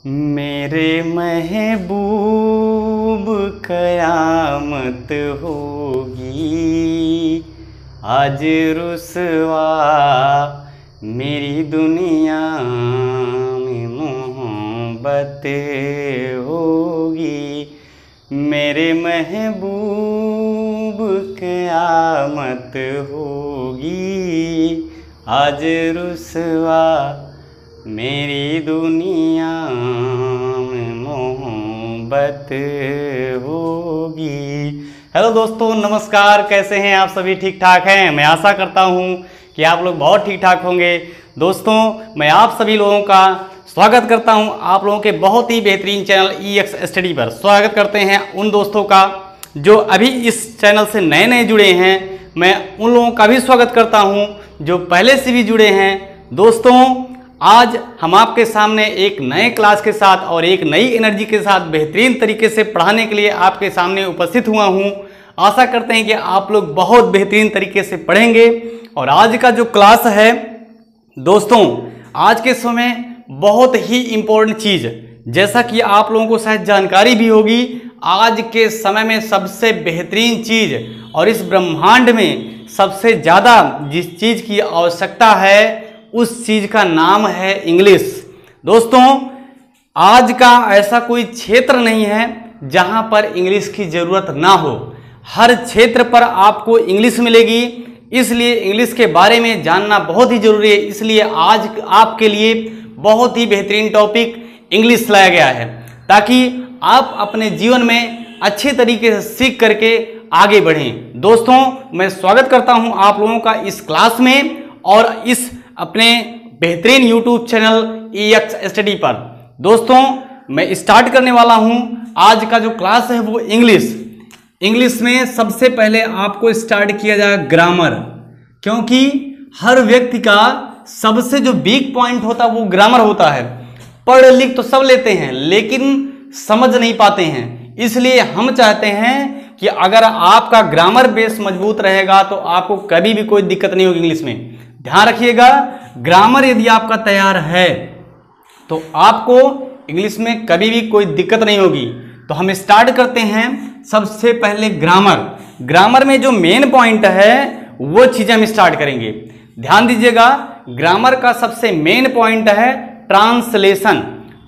मेरे महबूब कयामत होगी, आज रुसवा मेरी दुनिया में मोहब्बत होगी। मेरे महबूब कयामत होगी, आज रुसवा मेरी दुनिया में मोहब्बत होगी। हेलो दोस्तों, नमस्कार। कैसे हैं आप सभी? ठीक ठाक हैं? मैं आशा करता हूं कि आप लोग बहुत ठीक ठाक होंगे। दोस्तों, मैं आप सभी लोगों का स्वागत करता हूं आप लोगों के बहुत ही बेहतरीन चैनल EX स्टडी पर। स्वागत करते हैं उन दोस्तों का जो अभी इस चैनल से नए नए जुड़े हैं। मैं उन लोगों का भी स्वागत करता हूं जो पहले से भी जुड़े हैं। दोस्तों, आज हम आपके सामने एक नए क्लास के साथ और एक नई एनर्जी के साथ बेहतरीन तरीके से पढ़ाने के लिए आपके सामने उपस्थित हुआ हूं। आशा करते हैं कि आप लोग बहुत बेहतरीन तरीके से पढ़ेंगे। और आज का जो क्लास है दोस्तों, आज के समय बहुत ही इम्पोर्टेंट चीज़, जैसा कि आप लोगों को शायद जानकारी भी होगी, आज के समय में सबसे बेहतरीन चीज़ और इस ब्रह्मांड में सबसे ज़्यादा जिस चीज़ की आवश्यकता है उस चीज का नाम है इंग्लिश। दोस्तों, आज का ऐसा कोई क्षेत्र नहीं है जहां पर इंग्लिश की जरूरत ना हो। हर क्षेत्र पर आपको इंग्लिश मिलेगी, इसलिए इंग्लिश के बारे में जानना बहुत ही जरूरी है। इसलिए आज आपके लिए बहुत ही बेहतरीन टॉपिक इंग्लिश लाया गया है, ताकि आप अपने जीवन में अच्छे तरीके से सीख करके आगे बढ़ें। दोस्तों, मैं स्वागत करता हूं आप लोगों का इस क्लास में और इस अपने बेहतरीन YouTube चैनल EX स्टडी पर। दोस्तों, मैं स्टार्ट करने वाला हूं। आज का जो क्लास है वो इंग्लिश में सबसे पहले आपको स्टार्ट किया जाएगा ग्रामर, क्योंकि हर व्यक्ति का सबसे जो वीक पॉइंट होता है वो ग्रामर होता है। पढ़ लिख तो सब लेते हैं लेकिन समझ नहीं पाते हैं। इसलिए हम चाहते हैं कि अगर आपका ग्रामर बेस मजबूत रहेगा तो आपको कभी भी कोई दिक्कत नहीं होगी इंग्लिश में। ध्यान रखिएगा, ग्रामर यदि आपका तैयार है तो आपको इंग्लिश में कभी भी कोई दिक्कत नहीं होगी। तो हम स्टार्ट करते हैं सबसे पहले ग्रामर में जो मेन पॉइंट है वो चीजें हम स्टार्ट करेंगे। ध्यान दीजिएगा, ग्रामर का सबसे मेन पॉइंट है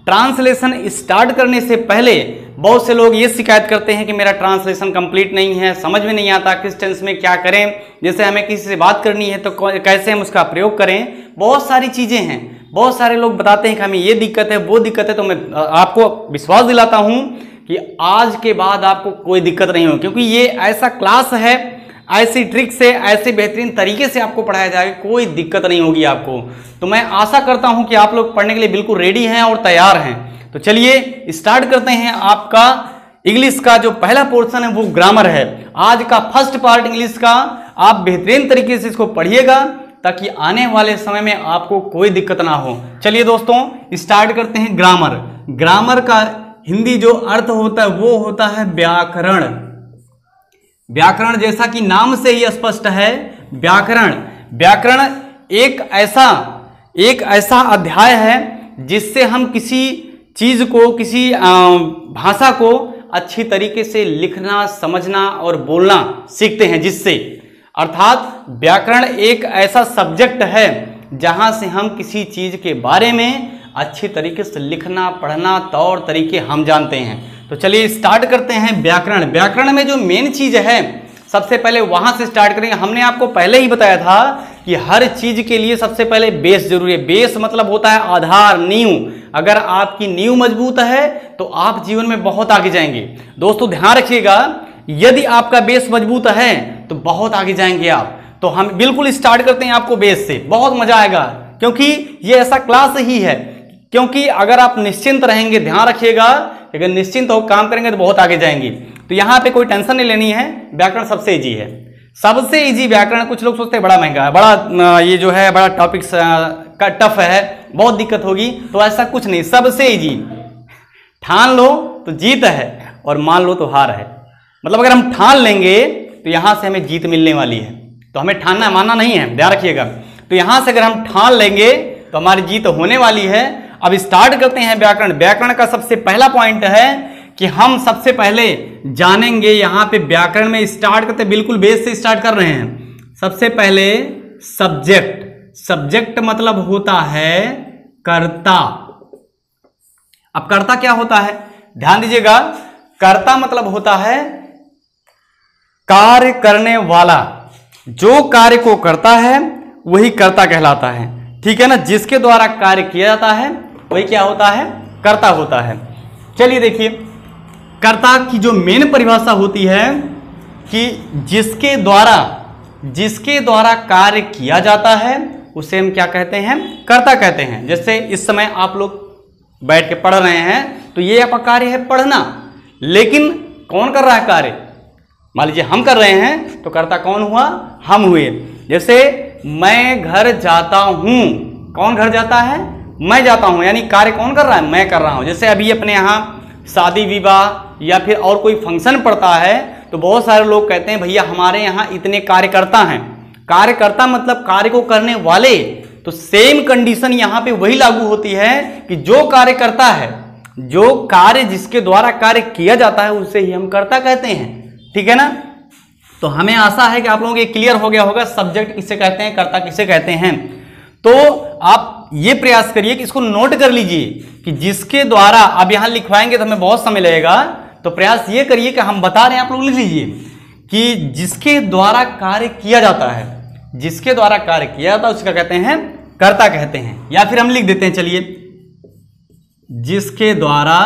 ट्रांसलेशन स्टार्ट करने से पहले बहुत से लोग ये शिकायत करते हैं कि मेरा ट्रांसलेशन कंप्लीट नहीं है, समझ में नहीं आता किस टेंस में क्या करें। जैसे हमें किसी से बात करनी है तो कैसे हम उसका प्रयोग करें। बहुत सारी चीज़ें हैं, बहुत सारे लोग बताते हैं कि हमें ये दिक्कत है वो दिक्कत है। तो मैं आपको विश्वास दिलाता हूँ कि आज के बाद आपको कोई दिक्कत नहीं होगी, क्योंकि ये ऐसा क्लास है, ऐसी ट्रिक से ऐसे बेहतरीन तरीके से आपको पढ़ाया जाएगा, कोई दिक्कत नहीं होगी आपको। तो मैं आशा करता हूं कि आप लोग पढ़ने के लिए बिल्कुल रेडी हैं और तैयार हैं। तो चलिए स्टार्ट करते हैं। आपका इंग्लिश का जो पहला पोर्शन है वो ग्रामर है। आज का फर्स्ट पार्ट इंग्लिश का आप बेहतरीन तरीके से इसको पढ़िएगा ताकि आने वाले समय में आपको कोई दिक्कत ना हो। चलिए दोस्तों, स्टार्ट करते हैं ग्रामर का हिंदी जो अर्थ होता है वो होता है व्याकरण। जैसा कि नाम से ही स्पष्ट है, व्याकरण एक ऐसा अध्याय है जिससे हम किसी चीज को, किसी भाषा को अच्छी तरीके से लिखना, समझना और बोलना सीखते हैं। जिससे अर्थात व्याकरण एक ऐसा सब्जेक्ट है जहां से हम किसी चीज के बारे में अच्छी तरीके से लिखना, पढ़ना, तौर तरीके हम जानते हैं। तो चलिए स्टार्ट करते हैं व्याकरण में जो मेन चीज है सबसे पहले वहां से स्टार्ट करेंगे। हमने आपको पहले ही बताया था कि हर चीज के लिए सबसे पहले बेस जरूरी है। बेस मतलब होता है आधार, नींव। अगर आपकी नींव मजबूत है तो आप जीवन में बहुत आगे जाएंगे। दोस्तों ध्यान रखिएगा, यदि आपका बेस मजबूत है तो बहुत आगे जाएंगे आप। तो हम बिल्कुल स्टार्ट करते हैं आपको बेस से, बहुत मजा आएगा, क्योंकि ये ऐसा क्लास ही है। क्योंकि अगर आप निश्चिंत रहेंगे, ध्यान रखिएगा, अगर निश्चिंत हो काम करेंगे तो बहुत आगे जाएंगे। तो यहाँ पे कोई टेंशन नहीं लेनी है, व्याकरण सबसे इजी है, सबसे इजी व्याकरण। कुछ लोग सोचते हैं बड़ा महंगा है, बड़ा ये जो है बड़ा टॉपिक का टफ है, बहुत दिक्कत होगी। तो ऐसा कुछ नहीं, सबसे इजी। ठान लो तो जीत है और मान लो तो हार है। मतलब अगर हम ठान लेंगे तो यहां से हमें जीत मिलने वाली है। तो हमें ठानना मानना नहीं है, ध्यान रखिएगा। तो यहां से अगर हम ठान लेंगे तो हमारी जीत होने वाली है। अब स्टार्ट करते हैं व्याकरण। व्याकरण का सबसे पहला पॉइंट है कि हम सबसे पहले जानेंगे यहां पे व्याकरण में स्टार्ट करते, बिल्कुल बेस से स्टार्ट कर रहे हैं। सबसे पहले सब्जेक्ट। सब्जेक्ट मतलब होता है कर्ता। अब कर्ता क्या होता है, ध्यान दीजिएगा। कर्ता मतलब होता है कार्य करने वाला। जो कार्य को करता है वही कर्ता कहलाता है, ठीक है ना। जिसके द्वारा कार्य किया जाता है वही क्या होता है, कर्ता होता है। चलिए देखिए, कर्ता की जो मेन परिभाषा होती है कि जिसके द्वारा कार्य किया जाता है उसे हम क्या कहते हैं, कर्ता कहते हैं। जैसे इस समय आप लोग बैठ के पढ़ रहे हैं तो ये आपका कार्य है पढ़ना, लेकिन कौन कर रहा है कार्य, मान लीजिए हम कर रहे हैं तो कर्ता कौन हुआ, हम हुए। जैसे मैं घर जाता हूं, कौन घर जाता है, मैं जाता हूं, यानी कार्य कौन कर रहा है, मैं कर रहा हूं। जैसे अभी अपने यहां शादी विवाह या फिर और कोई फंक्शन पड़ता है तो बहुत सारे लोग कहते हैं भैया हमारे यहां इतने कार्यकर्ता हैं। कार्यकर्ता मतलब कार्य को करने वाले। तो सेम कंडीशन यहां पे वही लागू होती है कि जो कार्य करता है, जो कार्य जिसके द्वारा कार्य किया जाता है उसे ही हम कर्ता कहते हैं, ठीक है ना। तो हमें आशा है कि आप लोगों को क्लियर हो गया होगा सब्जेक्ट किसे कहते हैं, कर्ता किसे कहते हैं। तो आप ये प्रयास करिए कि इसको नोट कर लीजिए कि जिसके द्वारा, अब यहां लिखवाएंगे तो हमें बहुत समय लगेगा, तो प्रयास ये करिए कि हम बता रहे हैं, आप लोग लिख लीजिए कि जिसके द्वारा कार्य किया जाता है, जिसके द्वारा कार्य किया जाता है उसका कहते हैं कर्ता कहते हैं। या फिर हम लिख देते हैं, चलिए, जिसके द्वारा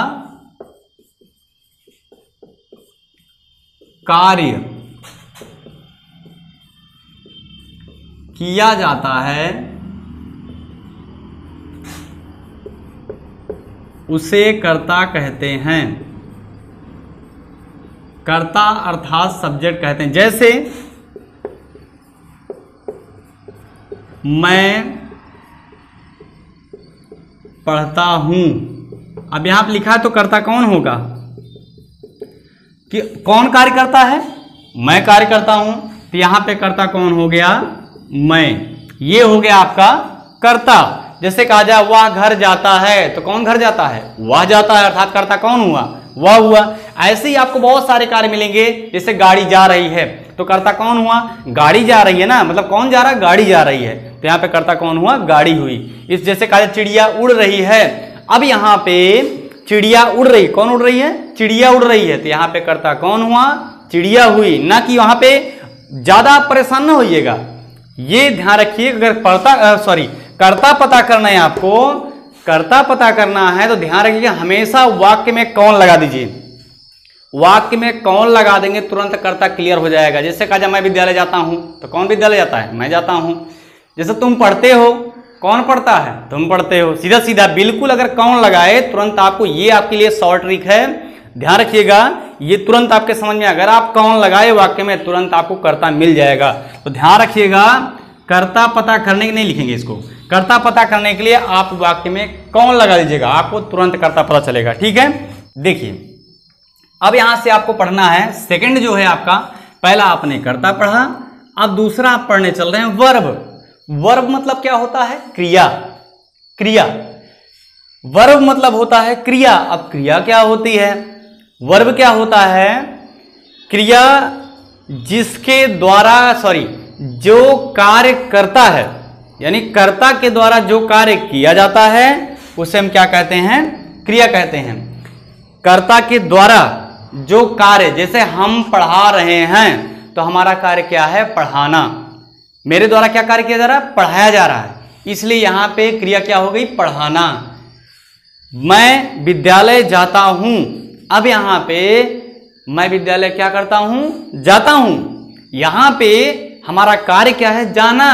कार्य किया जाता है उसे कर्ता कहते हैं। कर्ता अर्थात सब्जेक्ट कहते हैं। जैसे मैं पढ़ता हूं, अब यहां पर लिखा है तो कर्ता कौन होगा, कि कौन कार्य करता है, मैं कार्य करता हूं, तो यहां पे कर्ता कौन हो गया, मैं। ये हो गया आपका कर्ता। जैसे कहा जाए वह घर जाता है, तो कौन घर जाता है, वह जाता है, अर्थात कर्ता कौन हुआ, वह हुआ। ऐसे ही आपको बहुत सारे कार्य मिलेंगे। जैसे गाड़ी जा रही है तो कर्ता कौन हुआ, गाड़ी जा रही है ना, मतलब कौन जा रहा है, गाड़ी जा रही है, तो यहाँ पे कर्ता कौन हुआ, गाड़ी हुई। इस जैसे कहा जाए चिड़िया उड़ रही है, अब यहाँ पे चिड़िया उड़ रही, कौन उड़ रही है, चिड़िया उड़ रही है, तो यहाँ पे कर्ता कौन हुआ, चिड़िया हुई। ना कि वहां पे ज्यादा परेशान ना होइएगा, ये ध्यान रखिए। अगर कर्ता पता करना है आपको, कर्ता पता करना है तो ध्यान रखिए हमेशा वाक्य में कौन लगा दीजिए। वाक्य में कौन लगा देंगे तुरंत कर्ता क्लियर हो जाएगा। जैसे कहा जाए मैं विद्यालय जाता हूं, तो कौन विद्यालय जाता है, मैं जाता हूं। जैसे तुम पढ़ते हो, कौन पढ़ता है, तुम पढ़ते हो। सीधा सीधा बिल्कुल अगर कौन लगाए तुरंत आपको, ये आपके लिए शॉर्ट ट्रिक है, ध्यान रखिएगा, ये तुरंत आपके समझ में। अगर आप कौन लगाए वाक्य में तुरंत आपको कर्ता मिल जाएगा। तो ध्यान रखिएगा, कर्ता पता करने के नहीं लिखेंगे इसको, कर्ता पता करने के लिए आप वाक्य में कौन लगा दीजिएगा, आपको तुरंत कर्ता पता चलेगा, ठीक है। देखिए अब यहां से आपको पढ़ना है सेकंड जो है आपका, पहला आपने कर्ता पढ़ा, अब दूसरा आप पढ़ने चल रहे हैं वर्ब। वर्ब मतलब क्या होता है, क्रिया। क्रिया, वर्ब मतलब होता है क्रिया। अब क्रिया क्या होती है, वर्ब क्या होता है, क्रिया जिसके द्वारा जो कार्य करता है, यानी कर्ता के द्वारा जो कार्य किया जाता है उसे हम क्या कहते हैं, क्रिया कहते हैं। कर्ता के द्वारा जो कार्य, जैसे हम पढ़ा रहे हैं तो हमारा कार्य क्या है, पढ़ाना। मेरे द्वारा क्या कार्य किया जा रहा है, पढ़ाया जा रहा है, इसलिए यहां पे क्रिया क्या हो गई, पढ़ाना। मैं विद्यालय जाता हूं, अब यहां पे मैं विद्यालय क्या करता हूं, जाता हूं। यहां पे हमारा कार्य क्या है, जाना।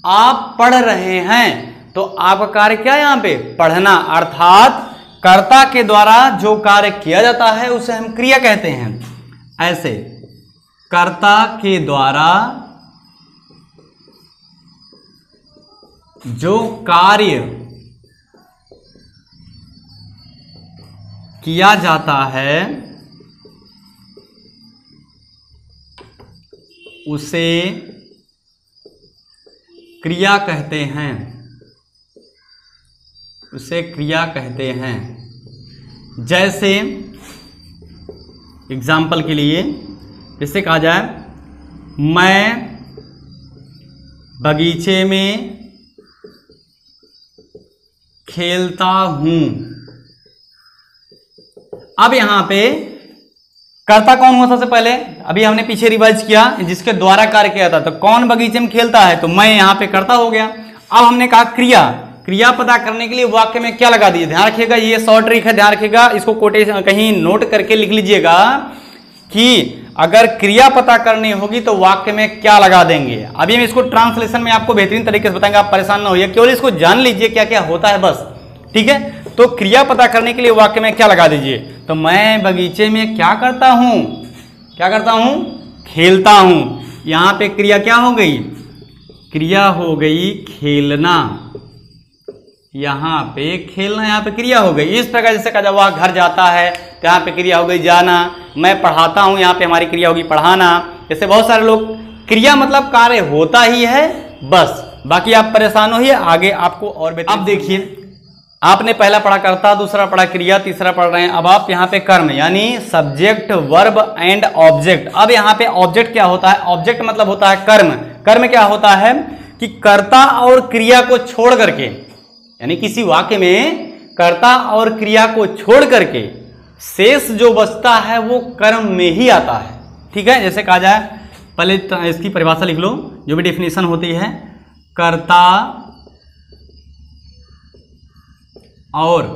आप पढ़ रहे हैं तो आपका कार्य क्या है, यहां पे पढ़ना। अर्थात कर्ता के द्वारा जो कार्य किया जाता है उसे हम क्रिया कहते हैं। ऐसे कर्ता के द्वारा जो कार्य किया जाता है उसे क्रिया कहते हैं। उसे क्रिया कहते हैं। जैसे एग्जाम्पल के लिए जैसे कहा जाए, मैं बगीचे में खेलता हूं। अब यहां पे कर्ता कौन हुआ सबसे पहले? अभी हमने पीछे रिवाइज किया जिसके द्वारा कार्य किया था, तो कौन बगीचे में खेलता है, तो मैं यहां पे कर्ता हो गया। अब हमने कहा क्रिया, क्रिया पता करने के लिए वाक्य में क्या लगा दीजिए, ध्यान रखिएगा, ये शॉर्ट ट्रिक है, ध्यान रखिएगा, इसको कोटेशन कहीं नोट करके लिख लीजिएगा कि अगर क्रिया पता करनी होगी तो वाक्य में क्या लगा देंगे। अभी हम इसको ट्रांसलेशन में आपको बेहतरीन तरीके से बताएंगे, आप परेशान ना होइए, केवल इसको जान लीजिए क्या क्या होता है बस, ठीक है। तो क्रिया पता करने के लिए वाक्य में क्या लगा दीजिए, तो मैं बगीचे में क्या करता हूं, क्या करता हूं, खेलता हूं। यहां पे क्रिया क्या हो गई, क्रिया हो गई खेलना, यहां पे खेलना, यहां पे क्रिया हो गई। इस प्रकार जैसे कहा वह घर जाता है तो यहाँ पे क्रिया हो गई जाना, मैं पढ़ाता हूं, यहाँ पे हमारी क्रिया होगी पढ़ाना। जैसे बहुत सारे लोग, क्रिया मतलब कार्य होता ही है बस, बाकी आप परेशान होइए, आगे आपको और बेहतर। अब देखिए, आपने पहला पढ़ा कर्ता, दूसरा पढ़ा क्रिया, तीसरा पढ़ रहे हैं अब आप यहाँ पे कर्म, यानी सब्जेक्ट वर्ब एंड ऑब्जेक्ट। अब यहाँ पे ऑब्जेक्ट क्या होता है, ऑब्जेक्ट मतलब होता है कर्म। कर्म क्या होता है कि कर्ता और क्रिया को छोड़ करके, यानी किसी वाक्य में कर्ता और क्रिया को छोड़ करके शेष जो बचता है वो कर्म में ही आता है, ठीक है। जैसे कहा जाए, पहले इसकी परिभाषा लिख लो, जो भी डेफिनेशन होती है, कर्ता और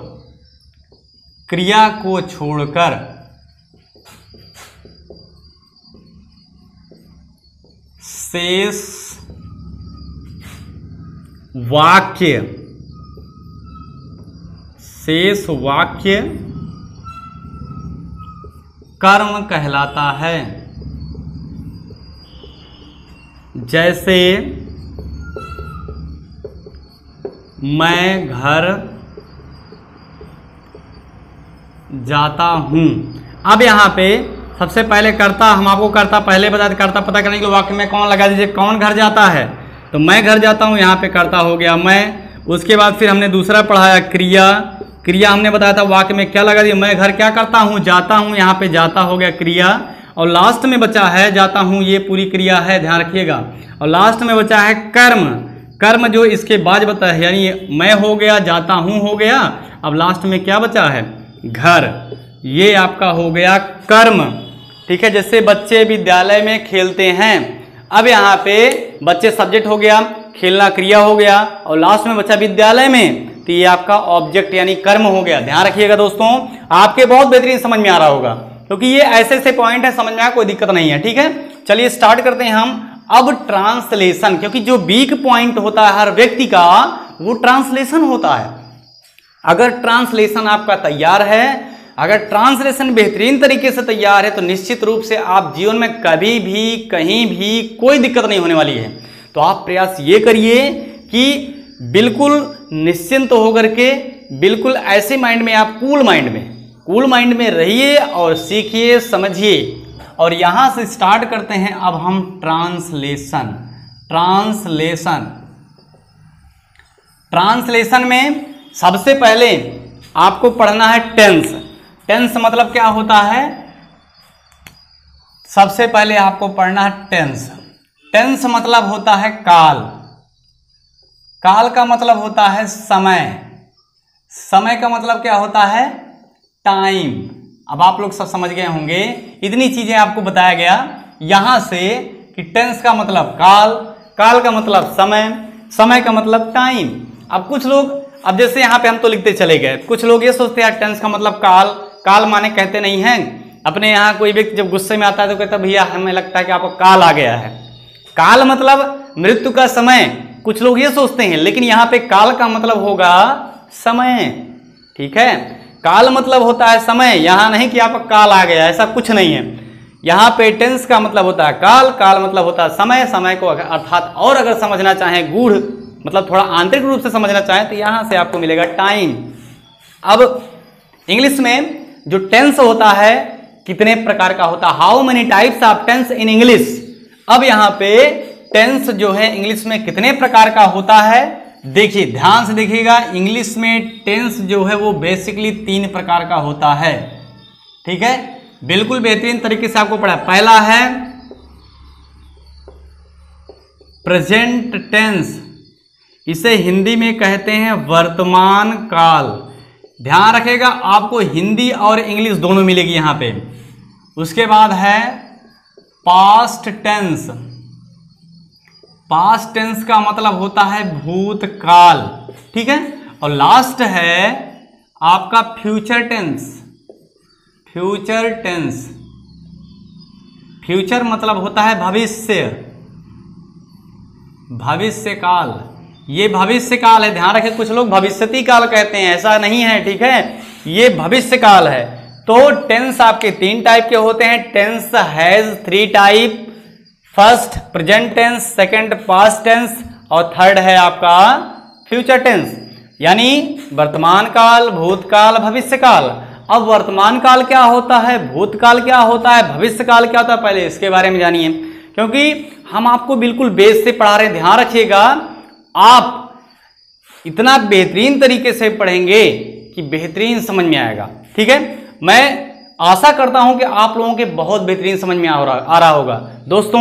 क्रिया को छोड़कर शेष वाक्य कर्म कहलाता है। जैसे मैं घर जाता हूं। अब यहां पे सबसे पहले कर्ता, हम आपको कर्ता पहले बता दें, कर्ता पता करने के लिए वाक्य में कौन लगा दीजिए, कौन घर जाता है, तो मैं घर जाता हूं, यहां पे कर्ता हो गया मैं। उसके बाद फिर हमने दूसरा पढ़ाया क्रिया, क्रिया हमने बताया था वाक्य में क्या लगा दिया, मैं घर क्या करता हूं, जाता हूं, यहाँ पे जाता हो गया क्रिया, और लास्ट में बचा है जाता हूं, ये पूरी क्रिया है, ध्यान रखिएगा। और लास्ट में बचा है कर्म, कर्म जो इसके बाद बता है, यानी मैं हो गया, जाता हूं हो गया, अब लास्ट में क्या बचा है, घर, ये आपका हो गया कर्म, ठीक है। जैसे बच्चे विद्यालय में खेलते हैं, अब यहाँ पे बच्चे सब्जेक्ट हो गया, खेलना क्रिया हो गया, और लास्ट में बचा विद्यालय में, तो ये आपका ऑब्जेक्ट यानी कर्म हो गया। ध्यान रखिएगा दोस्तों, आपके बहुत बेहतरीन समझ में आ रहा होगा, क्योंकि ये ऐसे ऐसे पॉइंट है, समझ में आया, कोई दिक्कत नहीं है, ठीक है। चलिए स्टार्ट करते हैं हम अब ट्रांसलेशन, क्योंकि जो वीक पॉइंट होता है हर व्यक्ति का वो ट्रांसलेशन होता है। अगर ट्रांसलेशन आपका तैयार है, अगर ट्रांसलेशन बेहतरीन तरीके से तैयार है, तो निश्चित रूप से आप जीवन में कभी भी कहीं भी कोई दिक्कत नहीं होने वाली है। तो आप प्रयास ये करिए कि बिल्कुल निश्चिंत होकर के, बिल्कुल ऐसे माइंड में, आप कूल माइंड में रहिए और सीखिए, समझिए। और यहां से स्टार्ट करते हैं अब हम ट्रांसलेशन में सबसे पहले आपको पढ़ना है टेंस। टेंस मतलब क्या होता है, सबसे पहले आपको पढ़ना है टेंस। टेंस मतलब होता है काल, काल का मतलब होता है समय, समय का मतलब क्या होता है, टाइम। अब आप लोग सब समझ गए होंगे, इतनी चीजें आपको बताया गया यहां से कि टेंस का मतलब काल, काल का मतलब समय, समय का मतलब टाइम। अब कुछ लोग, अब जैसे यहाँ पे हम तो लिखते चले गए, कुछ लोग ये सोचते हैं टेंस का मतलब काल, काल माने कहते नहीं हैं। अपने यहाँ कोई व्यक्ति जब गुस्से में आता है तो कहता है भैया हमें लगता है कि आपको काल आ गया है। काल मतलब मृत्यु का समय, कुछ लोग ये सोचते हैं, लेकिन यहाँ पे काल का मतलब होगा समय, ठीक है। काल मतलब होता है समय, यहां नहीं कि आपका काल आ गया, ऐसा कुछ नहीं है। यहाँ पे टेंस का मतलब होता है काल, काल मतलब होता है समय, समय को अर्थात और अगर समझना चाहें गूढ़ मतलब थोड़ा आंतरिक रूप से समझना चाहें तो यहां से आपको मिलेगा टाइम। अब इंग्लिश में जो टेंस होता है कितने प्रकार का होता है, how many types of tense in English. अब यहाँ पे टेंस जो है इंग्लिश में कितने प्रकार का होता है देखिए ध्यान से देखिएगा, इंग्लिश में टेंस जो है वो बेसिकली 3 प्रकार का होता है। ठीक है, बिल्कुल बेहतरीन तरीके से आपको पढ़ा। पहला है प्रेजेंट टेंस, इसे हिंदी में कहते हैं वर्तमान काल। ध्यान रखिएगा, आपको हिंदी और इंग्लिश दोनों मिलेगी यहां पे। उसके बाद है पास्ट टेंस। पास्ट टेंस का मतलब होता है भूतकाल। ठीक है, और लास्ट है आपका future tense. Future tense, future मतलब होता है भविष्य, भविष्य काल। ये भविष्य काल है, ध्यान रखें, कुछ लोग भविष्यति काल कहते हैं, ऐसा नहीं है। ठीक है, ये भविष्य काल है। तो टेंस आपके 3 टाइप के होते हैं। Tense has 3 type, first present tense, second past tense और थर्ड है आपका फ्यूचर टेंस, यानी वर्तमान काल, भूतकाल, भविष्य काल। अब वर्तमान काल क्या होता है, भूतकाल क्या होता है, भविष्य काल क्या होता है, पहले इसके बारे में जानिए, क्योंकि हम आपको बिल्कुल बेस से पढ़ा रहे हैं। ध्यान रखिएगा, आप इतना बेहतरीन तरीके से पढ़ेंगे कि बेहतरीन समझ में आएगा। ठीक है, मैं आशा करता हूं कि आप लोगों के बहुत बेहतरीन समझ में आ रहा होगा। दोस्तों,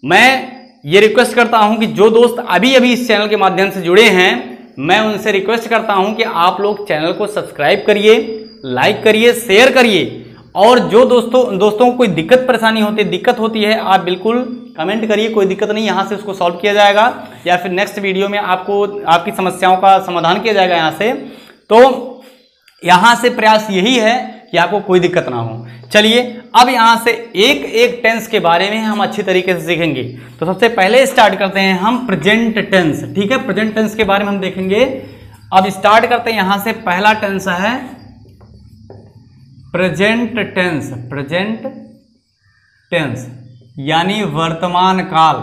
मैं ये रिक्वेस्ट करता हूं कि जो दोस्त अभी अभी इस चैनल के माध्यम से जुड़े हैं, मैं उनसे रिक्वेस्ट करता हूं कि आप लोग चैनल को सब्सक्राइब करिए, लाइक करिए, शेयर करिए। और जो दोस्तों को कोई दिक्कत परेशानी दिक्कत होती है, आप बिल्कुल कमेंट करिए, कोई दिक्कत नहीं, यहाँ से उसको सॉल्व किया जाएगा, या फिर नेक्स्ट वीडियो में आपको आपकी समस्याओं का समाधान किया जाएगा यहाँ से। तो यहाँ से प्रयास यही है कि आपको कोई दिक्कत ना हो। चलिए, अब यहाँ से एक एक टेंस के बारे में हम अच्छी तरीके से सीखेंगे। तो सबसे पहले स्टार्ट करते हैं हम प्रेजेंट टेंस। ठीक है, प्रेजेंट टेंस के बारे में हम देखेंगे। अब स्टार्ट करते हैं यहाँ से। पहला टेंस है प्रेजेंट टेंस। प्रेजेंट टेंस यानी वर्तमान काल।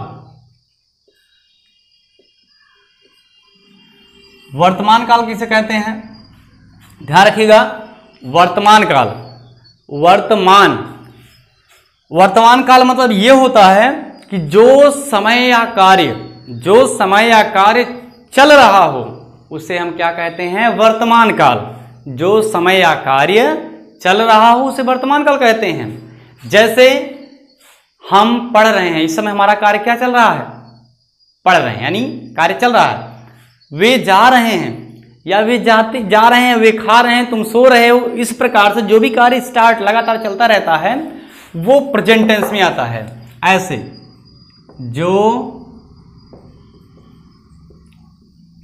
वर्तमान काल किसे कहते हैं, ध्यान रखिएगा, वर्तमान काल। वर्तमान काल मतलब यह होता है कि जो समय या कार्य चल रहा हो उसे हम क्या कहते हैं, वर्तमान काल। जो समय या कार्य चल रहा हो उसे वर्तमान काल कहते हैं। जैसे हम पढ़ रहे हैं, इस समय हमारा कार्य क्या चल रहा है, पढ़ रहे हैं, यानी कार्य चल रहा है। वे जा रहे हैं, या वे जा रहे हैं, वे खा रहे हैं, तुम सो रहे हो। इस प्रकार से जो भी कार्य स्टार्ट लगातार चलता रहता है वो प्रेजेंट टेंस में आता है। ऐसे जो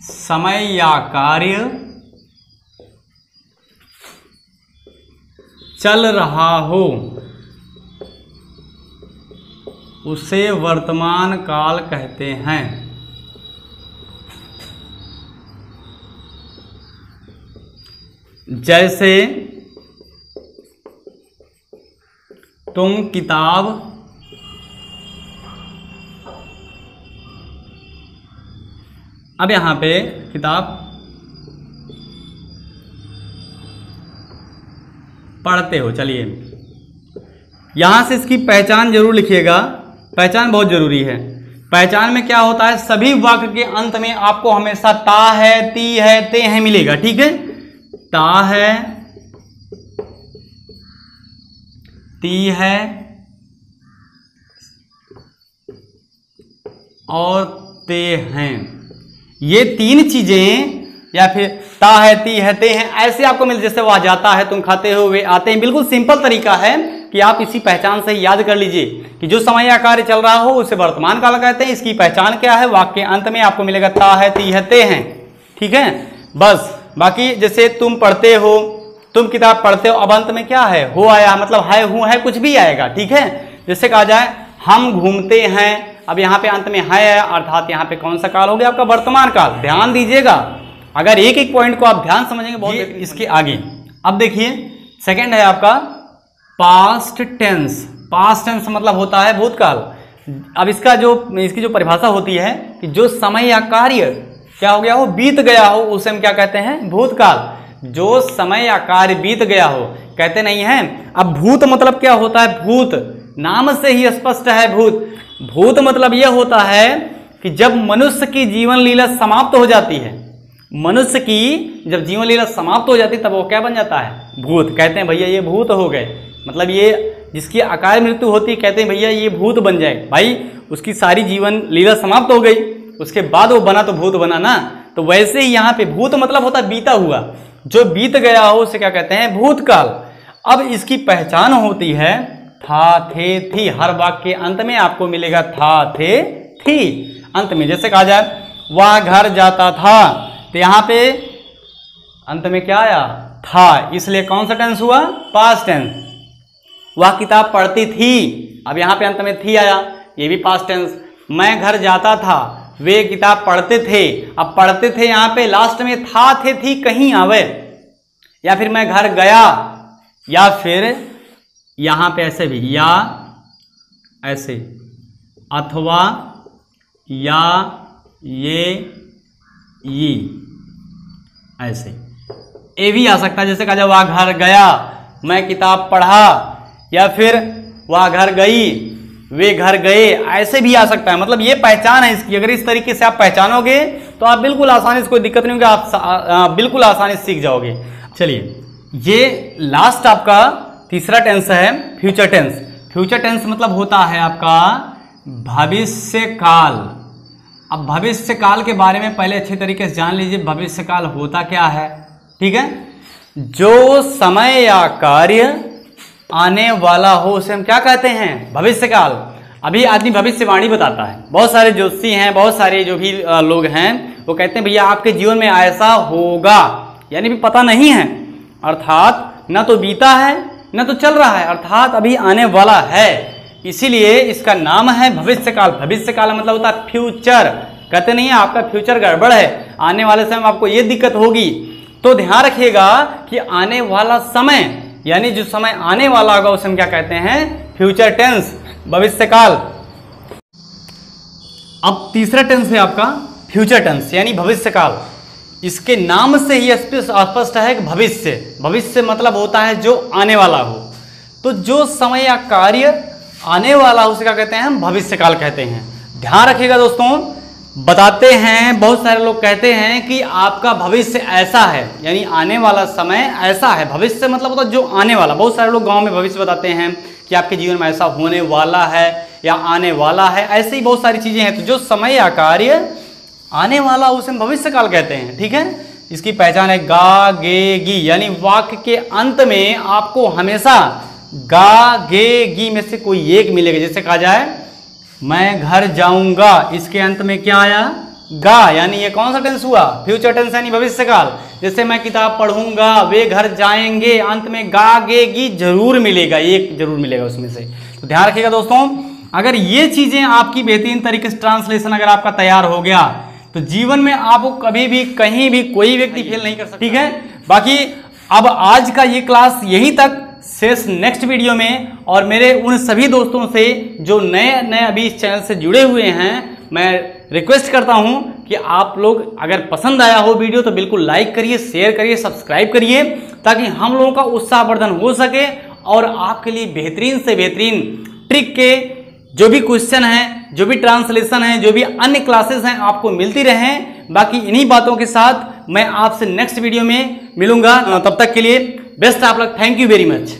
समय या कार्य चल रहा हो उसे वर्तमान काल कहते हैं। जैसे तुम किताब अब यहां पे किताब पढ़ते हो। चलिए, यहां से इसकी पहचान जरूर लिखिएगा, पहचान बहुत जरूरी है। पहचान में क्या होता है, सभी वाक्य के अंत में आपको हमेशा ता है, ती है, ते है मिलेगा। ठीक है, ता है, ती है और ते हैं। ये 3 चीजें, या फिर ता है, ती है, ते हैं, ऐसे आपको मिल, जैसे वह जाता है, तुम खाते हो, वे आते हैं। बिल्कुल सिंपल तरीका है कि आप इसी पहचान से याद कर लीजिए कि जो समय या कार्य चल रहा हो उसे वर्तमान काल कहते हैं। इसकी पहचान क्या है, वाक्य के अंत में आपको मिलेगा ता है, ती है, ते हैं। ठीक है, बस। बाकी जैसे तुम पढ़ते हो, तुम किताब पढ़ते हो, अब अंत में क्या है, हो आया, मतलब है, हूं है, कुछ भी आएगा। ठीक है, जैसे कहा जाए हम घूमते हैं, अब यहाँ पे अंत में है, अर्थात यहाँ पे कौन सा काल हो गया, आपका वर्तमान काल। ध्यान दीजिएगा, अगर एक एक पॉइंट को आप ध्यान समझेंगे बहुत। इसके आगे अब देखिए, सेकंड है आपका पास्ट टेंस। पास्ट टेंस मतलब होता है भूतकाल। अब इसकी जो परिभाषा होती है कि जो समय या कार्य क्या हो गया हो, बीत गया हो, उसे हम क्या कहते हैं, भूतकाल। जो समय या कार्य बीत गया हो, कहते नहीं है। अब भूत मतलब क्या होता है, भूत नाम से ही स्पष्ट है। भूत मतलब यह होता है कि जब मनुष्य की जीवन लीला समाप्त हो जाती है, मनुष्य की जब जीवन लीला समाप्त हो जाती है तब वो क्या बन जाता है? भूत। कहते हैं भैया ये भूत हो गए, मतलब ये जिसकी अकाल मृत्यु होती है कहते हैं भैया ये भूत बन जाए। भाई उसकी सारी जीवन लीला समाप्त हो गई, उसके बाद वो बना तो भूत बना ना। तो वैसे ही यहाँ पे भूत मतलब होता है बीता हुआ, जो बीत गया हो उसे क्या कहते हैं? भूतकाल। अब इसकी पहचान होती है था, थे, थी। हर वाक्य के अंत में आपको मिलेगा था, थे, थी अंत में। जैसे कहा जाए वह घर जाता था, तो यहाँ पे अंत में क्या आया? था, इसलिए कौन सा टेंस हुआ? Past tense. वह किताब पढ़ती थी, अब यहाँ पे अंत में थी आया, ये भी पास्ट टेंस। मैं घर जाता था, वे किताब पढ़ते थे, अब पढ़ते थे यहाँ पे लास्ट में था, थे, थी कहीं आवे। या फिर मैं घर गया, या फिर यहाँ पे ऐसे भी या ऐसे, अथवा या ये ऐसे, ये भी आ सकता है। जैसे कहा जाए वह घर गया, मैं किताब पढ़ा, या फिर वह घर गई, वे घर गए, ऐसे भी आ सकता है। मतलब ये पहचान है इसकी। अगर इस तरीके से आप पहचानोगे तो आप बिल्कुल आसानी से, कोई दिक्कत नहीं होगी, आप बिल्कुल आसानी से सीख जाओगे। चलिए, ये लास्ट आपका तीसरा टेंस है फ्यूचर टेंस। फ्यूचर टेंस मतलब होता है आपका भविष्य काल। अब भविष्य काल के बारे में पहले अच्छे तरीके से जान लीजिए, भविष्य काल होता क्या है। ठीक है, जो समय या कार्य आने वाला हो उसे हम क्या कहते हैं? भविष्य काल। अभी आदमी भविष्यवाणी बताता है, बहुत सारे ज्योतिषी हैं, बहुत सारे जो भी लोग हैं वो कहते हैं भैया आपके जीवन में ऐसा होगा, यानी भी पता नहीं है, अर्थात न तो बीता है न तो चल रहा है, अर्थात अभी आने वाला है। इसीलिए इसका नाम है भविष्य काल। भविष्य काल मतलब होता है फ्यूचर। कहते नहीं है आपका फ्यूचर गड़बड़ है, आने वाले समय में आपको ये दिक्कत होगी, तो ध्यान रखिएगा कि आने वाला समय यानी जो समय आने वाला होगा उसे हम क्या कहते हैं? फ्यूचर टेंस, भविष्य काल। अब तीसरा टेंस है आपका फ्यूचर टेंस यानी भविष्य काल। इसके नाम से ही स्पष्ट है कि भविष्य, भविष्य मतलब होता है जो आने वाला हो। तो जो समय या कार्य आने वाला हो उसे क्या कहते हैं? हम भविष्य काल कहते हैं। ध्यान रखिएगा दोस्तों, बताते हैं बहुत सारे लोग कहते हैं कि आपका भविष्य ऐसा है, यानी आने वाला समय ऐसा है। भविष्य मतलब होता है जो आने वाला। बहुत सारे लोग गांव में भविष्य बताते हैं कि आपके जीवन में ऐसा होने वाला है या आने वाला है, ऐसे ही बहुत सारी चीजें हैं। तो जो समय या कार्य आने वाला उसे हम भविष्य काल कहते हैं। ठीक है, इसकी पहचान है गा, गे, गी, यानी वाक्य के अंत में आपको हमेशा गा, गे, गी में से कोई एक मिलेगा। जैसे कहा जाए मैं घर जाऊंगा, इसके अंत में क्या आया? गा, यानी ये कौन सा टेंस हुआ? फ्यूचर टेंस यानी भविष्य काल। जैसे मैं किताब पढ़ूंगा, वे घर जाएंगे, अंत में गा, गे, गी जरूर मिलेगा, एक जरूर मिलेगा उसमें से। तो ध्यान रखिएगा दोस्तों, अगर ये चीजें आपकी बेहतरीन तरीके से ट्रांसलेशन अगर आपका तैयार हो गया तो जीवन में आपको कभी भी कहीं भी कोई व्यक्ति फेल नहीं कर सकता। ठीक है, बाकी अब आज का ये क्लास यहीं तक, शेष नेक्स्ट वीडियो में। और मेरे उन सभी दोस्तों से जो नए नए अभी इस चैनल से जुड़े हुए हैं, मैं रिक्वेस्ट करता हूं कि आप लोग अगर पसंद आया हो वीडियो तो बिल्कुल लाइक करिए, शेयर करिए, सब्सक्राइब करिए, ताकि हम लोगों का उत्साहवर्धन हो सके और आपके लिए बेहतरीन से बेहतरीन ट्रिक के जो भी क्वेश्चन हैं, जो भी ट्रांसलेशन है, जो भी अन्य क्लासेस हैं आपको मिलती रहें। बाकी इन्हीं बातों के साथ मैं आपसे नेक्स्ट वीडियो में मिलूंगा। तब तक के लिए बेस्ट आप लोग, थैंक यू वेरी मच।